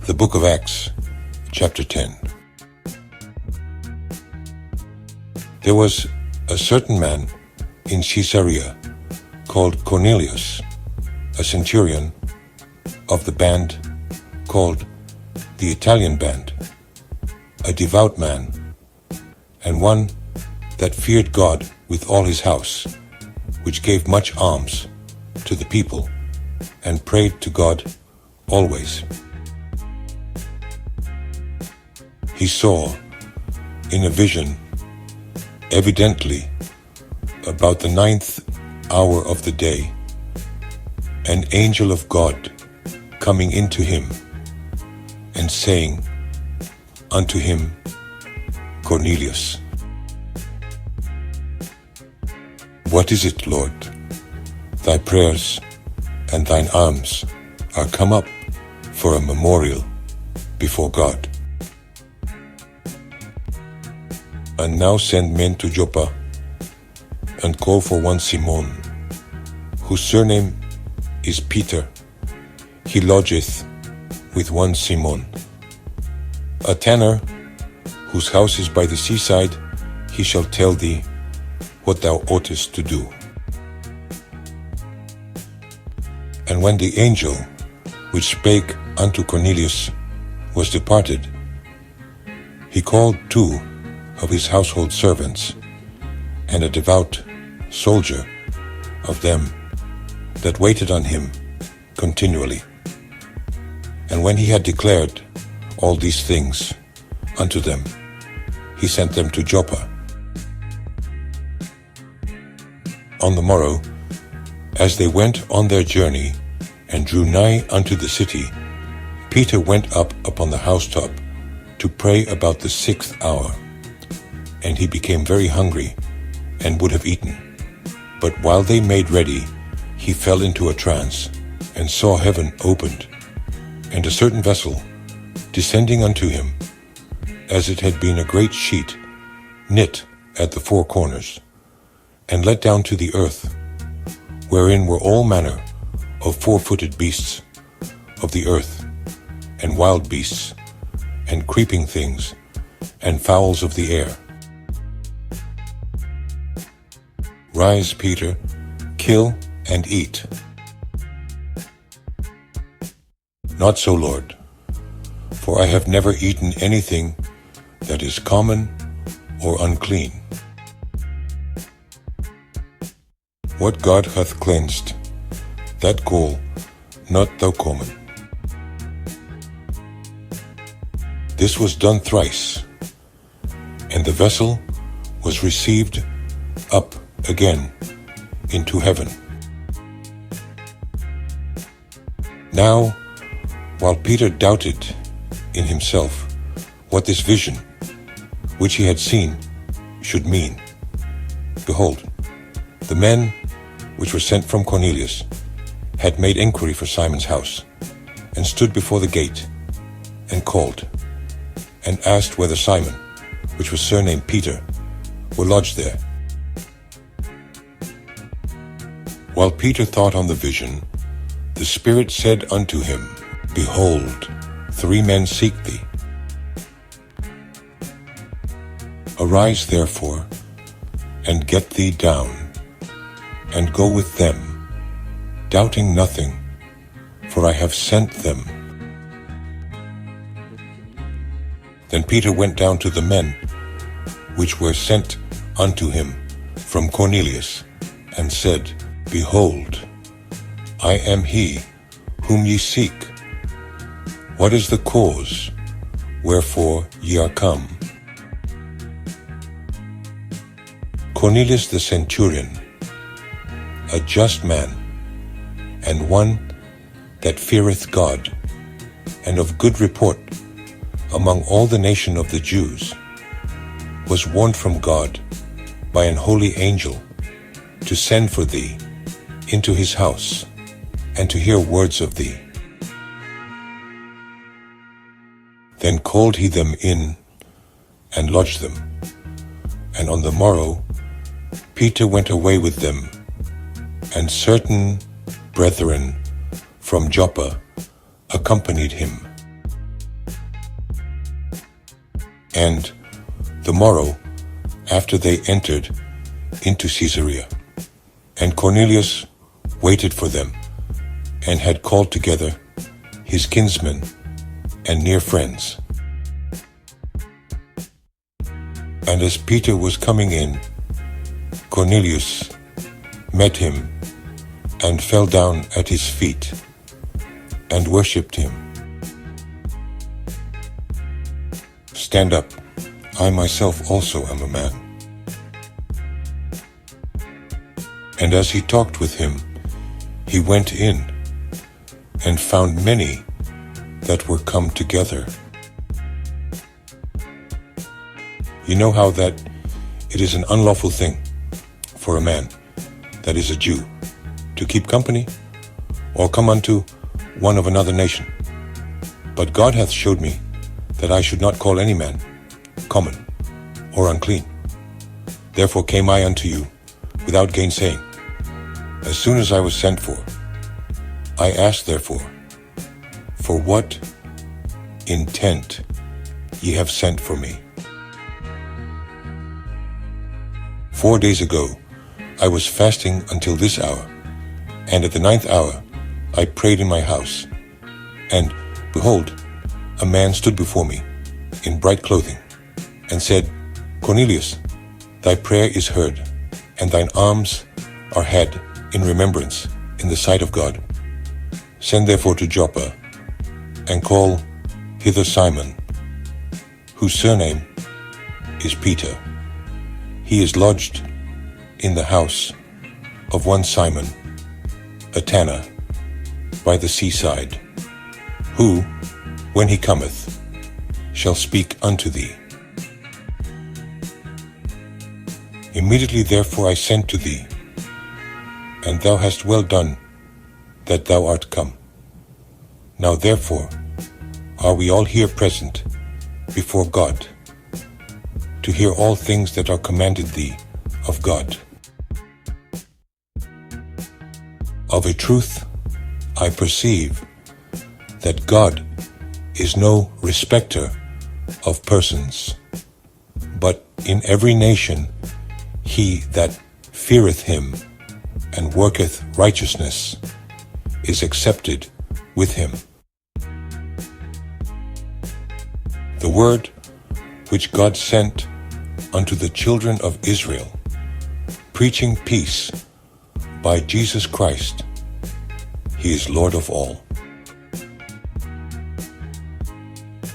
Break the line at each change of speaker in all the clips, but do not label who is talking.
The Book of Acts, chapter 10. There was a certain man in Caesarea called Cornelius, a centurion of the band called the Italian band, a devout man, and one that feared God with all his house, which gave much alms to the people, and prayed to God always. He saw in a vision, evidently about the 9th hour of the day, an angel of God coming into him and saying unto him, Cornelius. What is it, Lord? Thy prayers and thine alms are come up for a memorial before God. And now send men to Joppa, and call for one Simon, whose surname is Peter. He lodgeth with one Simon, a tanner, whose house is by the seaside. He shall tell thee what thou oughtest to do. And when the angel which spake unto Cornelius was departed, he called 2 of his household servants, and a devout soldier of them that waited on him continually. And when he had declared all these things unto them, he sent them to Joppa. On the morrow, as they went on their journey and drew nigh unto the city, Peter went up upon the housetop to pray about the 6th hour. And he became very hungry, and would have eaten. But while they made ready, he fell into a trance, and saw heaven opened, and a certain vessel descending unto him, as it had been a great sheet, knit at the 4 corners, and let down to the earth, wherein were all manner of 4-footed beasts of the earth, and wild beasts, and creeping things, and fowls of the air. Rise, Peter, kill and eat. Not so, Lord, for I have never eaten anything that is common or unclean. What God hath cleansed, that call not thou common. This was done thrice, and the vessel was received up again into heaven. Now, while Peter doubted in himself what this vision, which he had seen, should mean, behold, the men which were sent from Cornelius had made inquiry for Simon's house, and stood before the gate, and called, and asked whether Simon, which was surnamed Peter, were lodged there. While Peter thought on the vision, the Spirit said unto him, Behold, 3 men seek thee. Arise therefore, and get thee down, and go with them, doubting nothing, for I have sent them. Then Peter went down to the men which were sent unto him from Cornelius, and said, Behold, I am he whom ye seek. What is the cause wherefore ye are come? Cornelius the centurion, a just man, and one that feareth God, and of good report among all the nation of the Jews, was warned from God by an holy angel to send for thee into his house, and to hear words of thee. Then called he them in, and lodged them. And on the morrow Peter went away with them, and certain brethren from Joppa accompanied him. And the morrow after they entered into Caesarea, and Cornelius waited for them, and had called together his kinsmen and near friends. And as Peter was coming in, Cornelius met him and fell down at his feet and worshipped him. Stand up, I myself also am a man. And as he talked with him, he went in and found many that were come together. You know how that it is an unlawful thing for a man that is a Jew to keep company or come unto one of another nation. But God hath showed me that I should not call any man common or unclean. Therefore came I unto you without gainsaying, as soon as I was sent for. I asked therefore, for what intent ye have sent for me? 4 days ago I was fasting until this hour, and at the 9th hour I prayed in my house, and behold, a man stood before me in bright clothing, and said, Cornelius, thy prayer is heard, and thine alms are had in remembrance in the sight of God. Send therefore to Joppa, and call hither Simon, whose surname is Peter. He is lodged in the house of one Simon, a tanner, by the seaside, who, when he cometh, shall speak unto thee. Immediately therefore I sent to thee, and thou hast well done that thou art come. Now therefore are we all here present before God, to hear all things that are commanded thee of God. Of a truth I perceive that God is no respecter of persons, but in every nation he that feareth him and worketh righteousness is accepted with him. The word which God sent unto the children of Israel, preaching peace by Jesus Christ, he is Lord of all.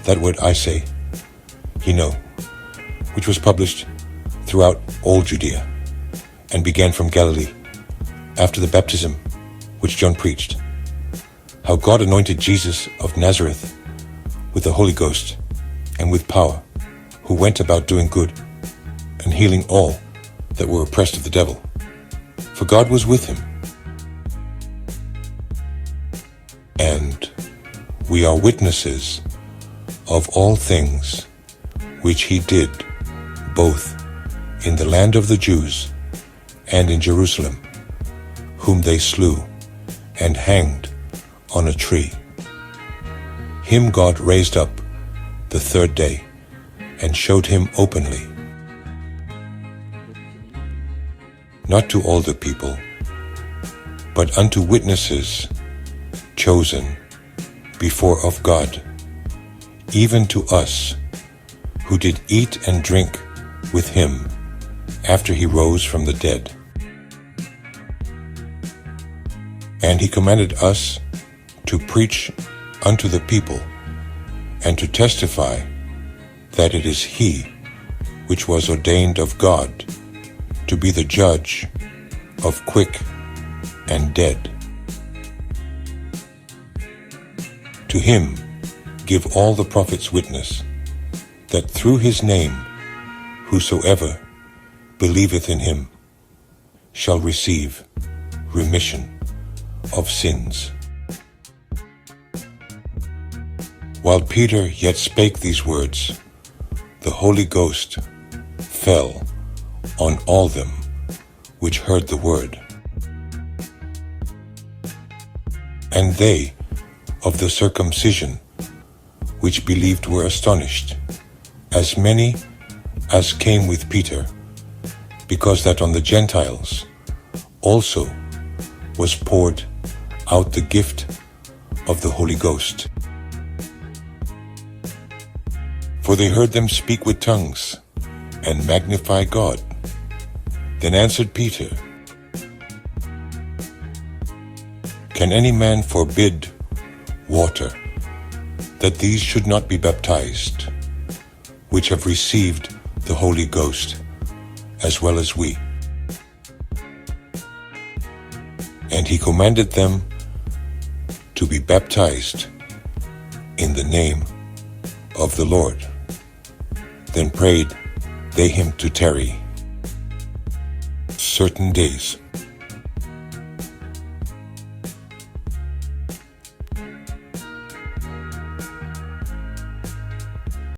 That word I say, ye know, which was published throughout all Judea, and began from Galilee, after the baptism which John preached, how God anointed Jesus of Nazareth with the Holy Ghost and with power, who went about doing good and healing all that were oppressed of the devil, for God was with him. And we are witnesses of all things which he did, both in the land of the Jews and in Jerusalem, whom they slew and hanged on a tree. Him God raised up the third day, and showed him openly, not to all the people, but unto witnesses chosen before of God, even to us, who did eat and drink with him after he rose from the dead. And he commanded us to preach unto the people, and to testify that it is he which was ordained of God to be the judge of quick and dead. To him give all the prophets witness, that through his name whosoever believeth in him shall receive remission of sins. While Peter yet spake these words, the Holy Ghost fell on all them which heard the word. And they of the circumcision which believed were astonished, as many as came with Peter, because that on the Gentiles also was poured out the gift of the Holy Ghost. For they heard them speak with tongues and magnify God. Then answered Peter, Can any man forbid water, that these should not be baptized, which have received the Holy Ghost, as well as we? And he commanded them to be baptized in the name of the Lord. Then prayed they him to tarry certain days.